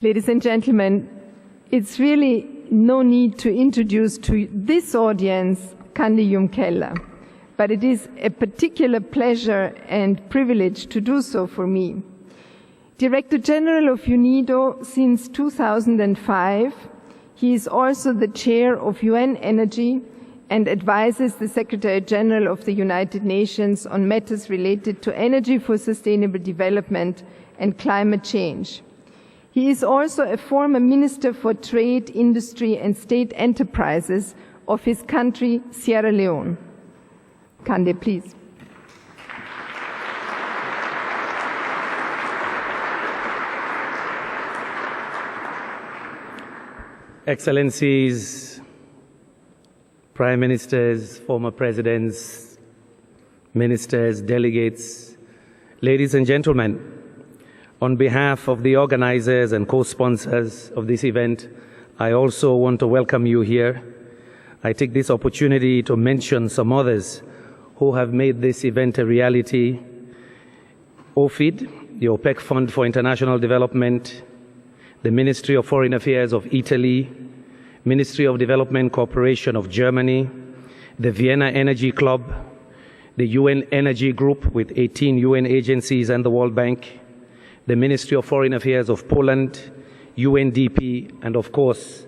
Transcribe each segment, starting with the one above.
Ladies and gentlemen, it's really no need to introduce to this audience Kandeh Yumkella, but it is a particular pleasure and privilege to do so for me. Director General of UNIDO since 2005, he is also the chair of UN Energy and advises the Secretary General of the United Nations on matters related to energy for sustainable development and climate change. He is also a former Minister for Trade, Industry and State Enterprises of his country, Sierra Leone. Kandeh, please. Excellencies, Prime Ministers, former Presidents, Ministers, delegates, ladies and gentlemen, on behalf of the organizers and co-sponsors of this event, I also want to welcome you here. I take this opportunity to mention some others who have made this event a reality. OFID, the OPEC Fund for International Development, the Ministry of Foreign Affairs of Italy, Ministry of Development Cooperation of Germany, the Vienna Energy Club, the UN Energy Group with 18 UN agencies and the World Bank, the Ministry of Foreign Affairs of Poland, UNDP, and of course,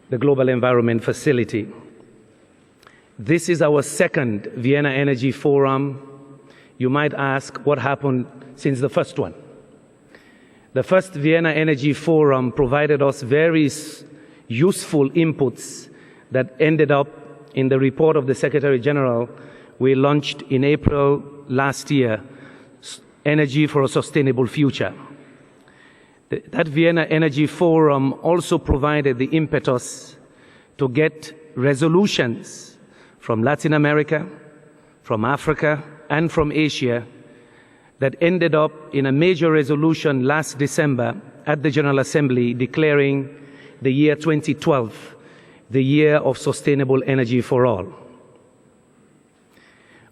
the Global Environment Facility. This is our second Vienna Energy Forum. You might ask what happened since the first one. The first Vienna Energy Forum provided us very useful inputs that ended up in the report of the Secretary General we launched in April last year, Energy for a Sustainable Future. That Vienna Energy Forum also provided the impetus to get resolutions from Latin America, from Africa, and from Asia that ended up in a major resolution last December at the General Assembly declaring the year 2012 the year of sustainable energy for all.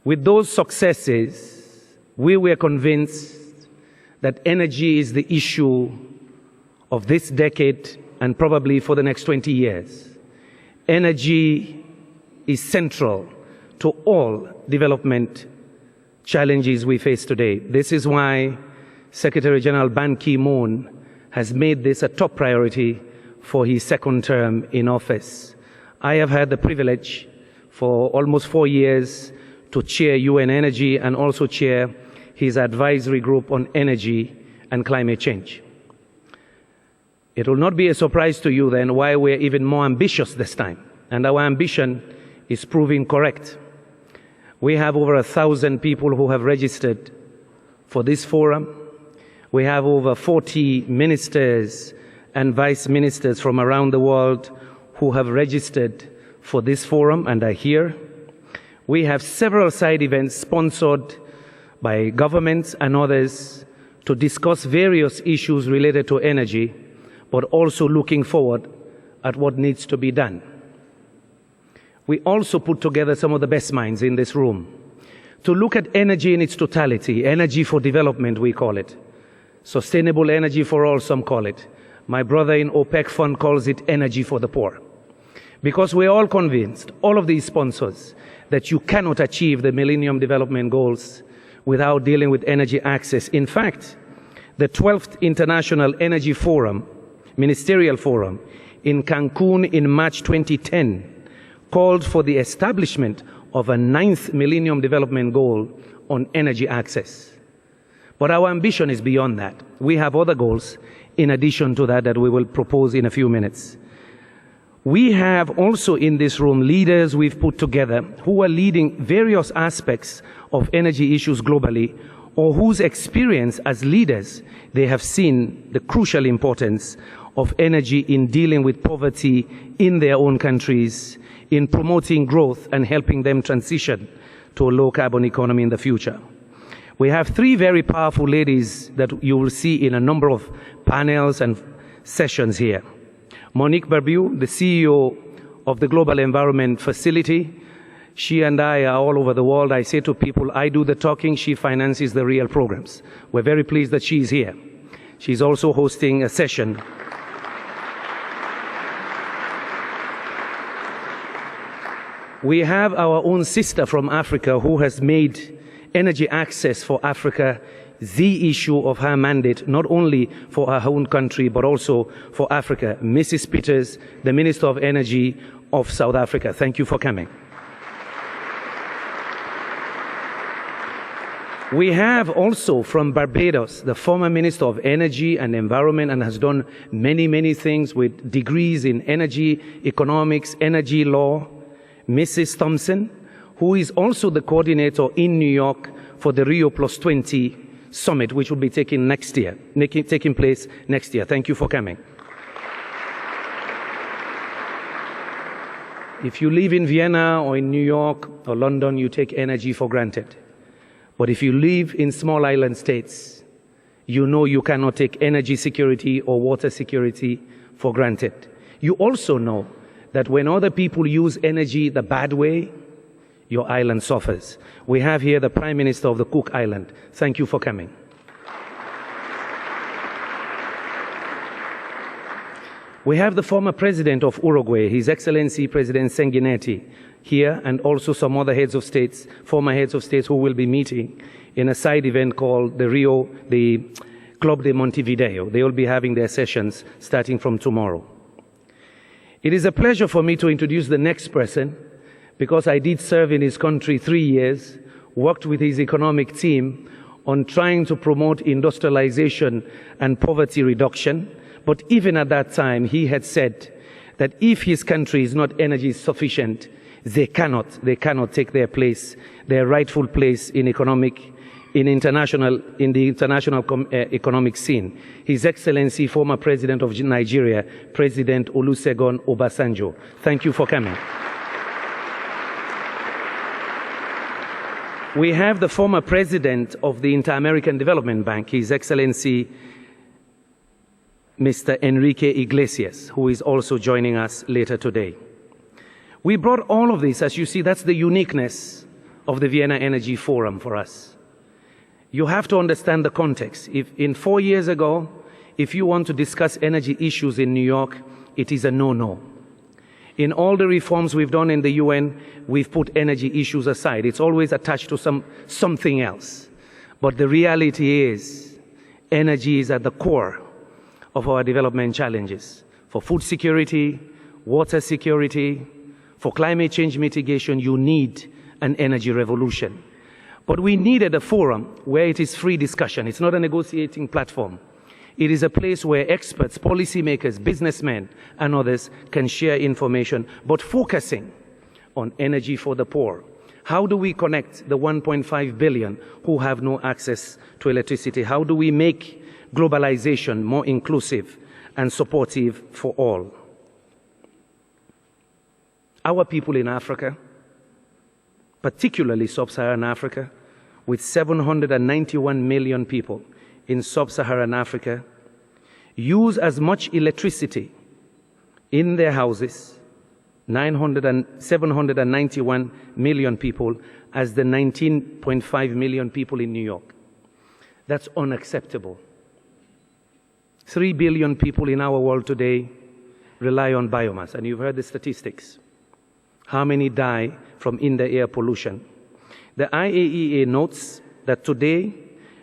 With those successes, we were convinced that energy is the issue of this decade and probably for the next 20 years. Energy is central to all development challenges we face today. This is why Secretary General Ban Ki-moon has made this a top priority for his second term in office. I have had the privilege for almost 4 years to chair UN Energy and also chair his advisory group on energy and climate change. It will not be a surprise to you then why we're even more ambitious this time. And our ambition is proving correct. We have over 1,000 people who have registered for this forum. We have over 40 ministers and vice ministers from around the world who have registered for this forum and are here. We have several side events sponsored by governments and others to discuss various issues related to energy, but also looking forward at what needs to be done. We also put together some of the best minds in this room to look at energy in its totality, energy for development, we call it. Sustainable energy for all, some call it. My brother in OPEC Fund calls it energy for the poor. Because we're all convinced, all of these sponsors, that you cannot achieve the Millennium Development Goals without dealing with energy access. In fact, the 12th International Energy Forum, Ministerial Forum, in Cancun in March 2010, called for the establishment of a 9th Millennium Development Goal on energy access. But our ambition is beyond that. We have other goals in addition to that we will propose in a few minutes. We have also in this room leaders we've put together who are leading various aspects of energy issues globally, or whose experience as leaders they have seen the crucial importance of energy in dealing with poverty in their own countries, in promoting growth and helping them transition to a low-carbon economy in the future. We have three very powerful ladies that you will see in a number of panels and sessions here. Monique Barbiou, the CEO of the Global Environment Facility. She and I are all over the world. I say to people, I do the talking, she finances the real programs. We're very pleased that she's here. She's also hosting a session We have our own sister from Africa who has made energy access for Africa the issue of her mandate, not only for her own country, but also for Africa. Mrs. Peters, the Minister of Energy of South Africa. Thank you for coming. We have also from Barbados, the former Minister of Energy and Environment, and has done many, many things with degrees in energy, economics, energy law, Mrs. Thompson, who is also the coordinator in New York for the Rio Plus 20 summit, which will be taking place next year. Thank you for coming. If you live in Vienna or in New York or London, you take energy for granted. But if you live in small island states, you know you cannot take energy security or water security for granted. You also know that when other people use energy the bad way, your island suffers. We have here the Prime Minister of the Cook Island. Thank you for coming. We have the former President of Uruguay, His Excellency President Sanguinetti, here, and also some other heads of states, former heads of states who will be meeting in a side event called the Club de Montevideo. They will be having their sessions starting from tomorrow. It is a pleasure for me to introduce the next person, because I did serve in his country 3 years, worked with his economic team on trying to promote industrialization and poverty reduction. But even at that time, he had said that if his country is not energy sufficient, they cannot take their place, their rightful place in the international economic scene. His Excellency, former President of Nigeria, President Olusegun Obasanjo. Thank you for coming. We have the former President of the Inter-American Development Bank, His Excellency, Mr. Enrique Iglesias, who is also joining us later today. We brought all of this, as you see, that's the uniqueness of the Vienna Energy Forum for us. You have to understand the context. In 4 years ago, if you want to discuss energy issues in New York, it is a no-no. In all the reforms we've done in the UN, we've put energy issues aside. It's always attached to something else. But the reality is, energy is at the core of our development challenges. For food security, water security, for climate change mitigation, you need an energy revolution. But we needed a forum where it is free discussion. It's not a negotiating platform. It is a place where experts, policymakers, businessmen, and others can share information, but focusing on energy for the poor. How do we connect the 1.5 billion who have no access to electricity? How do we make globalization more inclusive and supportive for all? Our people in Africa, particularly sub-Saharan Africa, with 791 million people in sub-Saharan Africa, use as much electricity in their houses, 791 million people, as the 19.5 million people in New York. That's unacceptable. 3 billion people in our world today rely on biomass, and you've heard the statistics. How many die from in-the-air pollution? The IAEA notes that today,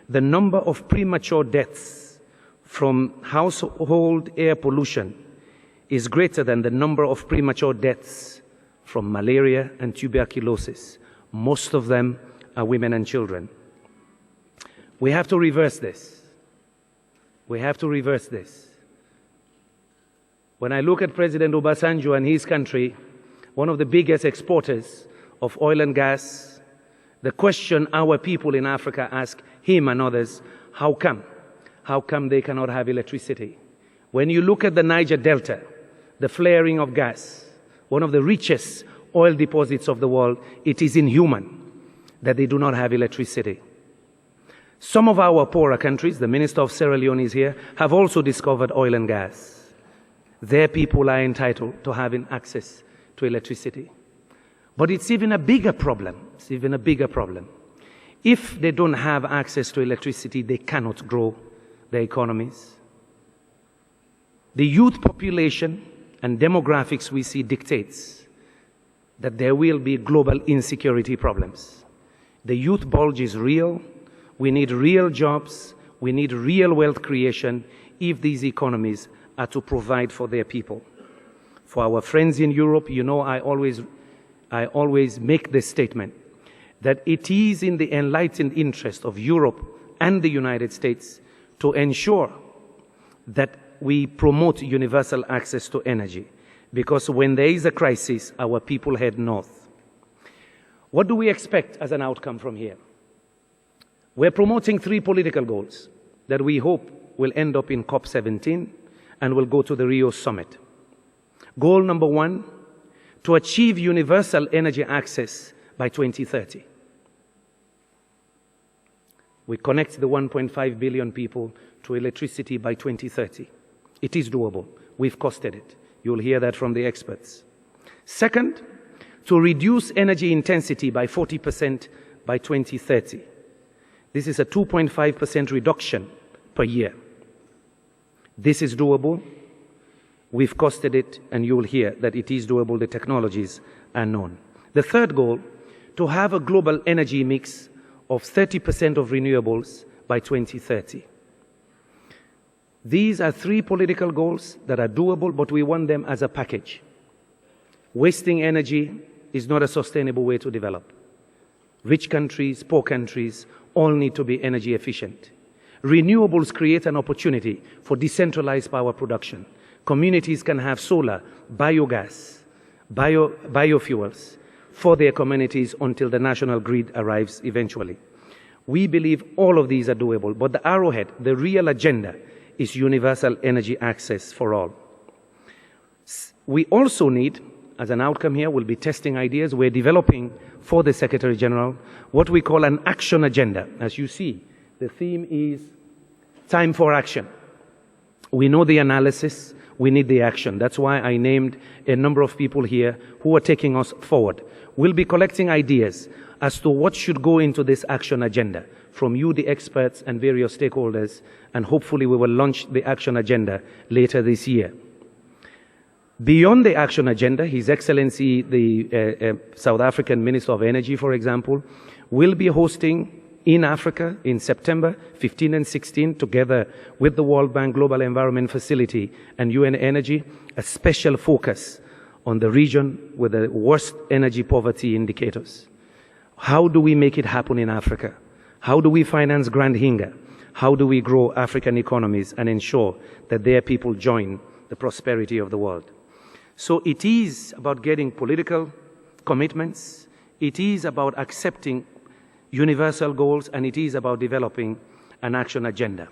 the number of premature deaths from household air pollution is greater than the number of premature deaths from malaria and tuberculosis. Most of them are women and children. We have to reverse this. We have to reverse this. When I look at President Obasanjo and his country, one of the biggest exporters of oil and gas, the question our people in Africa ask him and others, how come? How come they cannot have electricity? When you look at the Niger Delta, the flaring of gas, one of the richest oil deposits of the world, it is inhuman that they do not have electricity. Some of our poorer countries, the Minister of Sierra Leone is here, have also discovered oil and gas. Their people are entitled to having access to electricity. But it's even a bigger problem. It's even a bigger problem. If they don't have access to electricity, they cannot grow their economies. The youth population and demographics we see dictates that there will be global insecurity problems. The youth bulge is real. We need real jobs. We need real wealth creation if these economies are to provide for their people. For our friends in Europe, you know, I always make this statement, that it is in the enlightened interest of Europe and the United States to ensure that we promote universal access to energy, because when there is a crisis, our people head north. What do we expect as an outcome from here? We're promoting 3 political goals that we hope will end up in COP17 and will go to the Rio summit. Goal number 1, to achieve universal energy access by 2030. We connect the 1.5 billion people to electricity by 2030. It is doable. We've costed it. You'll hear that from the experts. Second, to reduce energy intensity by 40% by 2030. This is a 2.5% reduction per year. This is doable. We've costed it, and you'll hear that it is doable. The technologies are known. The third goal, to have a global energy mix of 30% of renewables by 2030. These are 3 political goals that are doable, but we want them as a package. Wasting energy is not a sustainable way to develop. Rich countries, poor countries, all need to be energy efficient. Renewables create an opportunity for decentralized power production. Communities can have solar, biogas, biofuels for their communities until the national grid arrives eventually. We believe all of these are doable, but the arrowhead, the real agenda, is universal energy access for all. We also need, as an outcome here, we'll be testing ideas. We're developing for the Secretary General what we call an action agenda. As you see, the theme is time for action. We know the analysis, we need the action. That's why I named a number of people here who are taking us forward. We'll be collecting ideas as to what should go into this action agenda from you, the experts, and various stakeholders, and hopefully we will launch the action agenda later this year. Beyond the action agenda, His Excellency, the South African Minister of Energy, for example, will be hosting in Africa in September 15 and 16, together with the World Bank Global Environment Facility and UN Energy, a special focus on the region with the worst energy poverty indicators. How do we make it happen in Africa? How do we finance Grand Hinga? How do we grow African economies and ensure that their people join the prosperity of the world? So it is about getting political commitments, it is about accepting universal goals, and it is about developing an action agenda.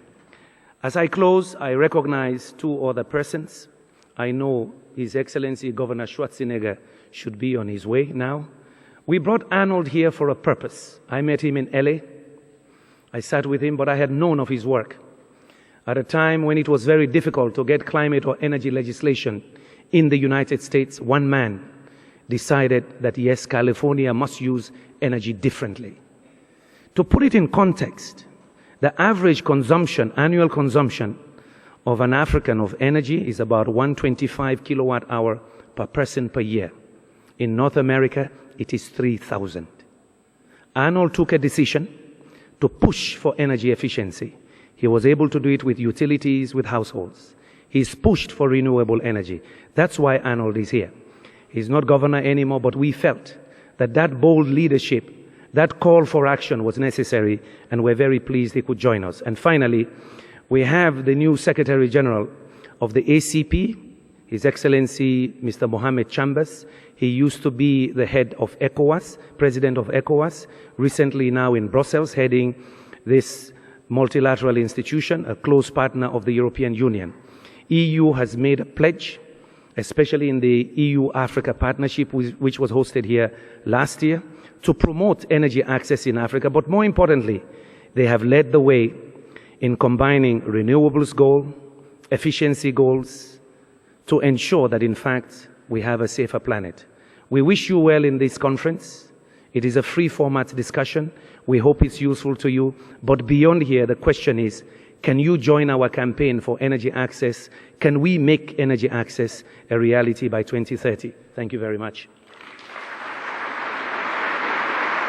As I close, I recognize 2 other persons. I know His Excellency Governor Schwarzenegger should be on his way now. We brought Arnold here for a purpose. I met him in LA. I sat with him, but I had known of his work. At a time when it was very difficult to get climate or energy legislation in the United States, one man decided that yes, California must use energy differently. To put it in context, the average consumption, annual consumption of an African of energy is about 125 kilowatt hour per person per year. In North America, it is 3,000. Arnold took a decision to push for energy efficiency. He was able to do it with utilities, with households. He's pushed for renewable energy. That's why Arnold is here. He's not governor anymore, but we felt that that bold leadership, that call for action was necessary, and we're very pleased he could join us. And finally, we have the new Secretary General of the ACP, His Excellency Mr. Mohamed Chambers. He used to be the head of ECOWAS, President of ECOWAS, recently now in Brussels, heading this multilateral institution, a close partner of the European Union. EU has made a pledge, especially in the EU-Africa partnership, which was hosted here last year, to promote energy access in Africa. But more importantly, they have led the way in combining renewables goal, efficiency goals, to ensure that, in fact, we have a safer planet. We wish you well in this conference. It is a free format discussion. We hope it's useful to you. But beyond here, the question is, can you join our campaign for energy access? Can we make energy access a reality by 2030? Thank you very much.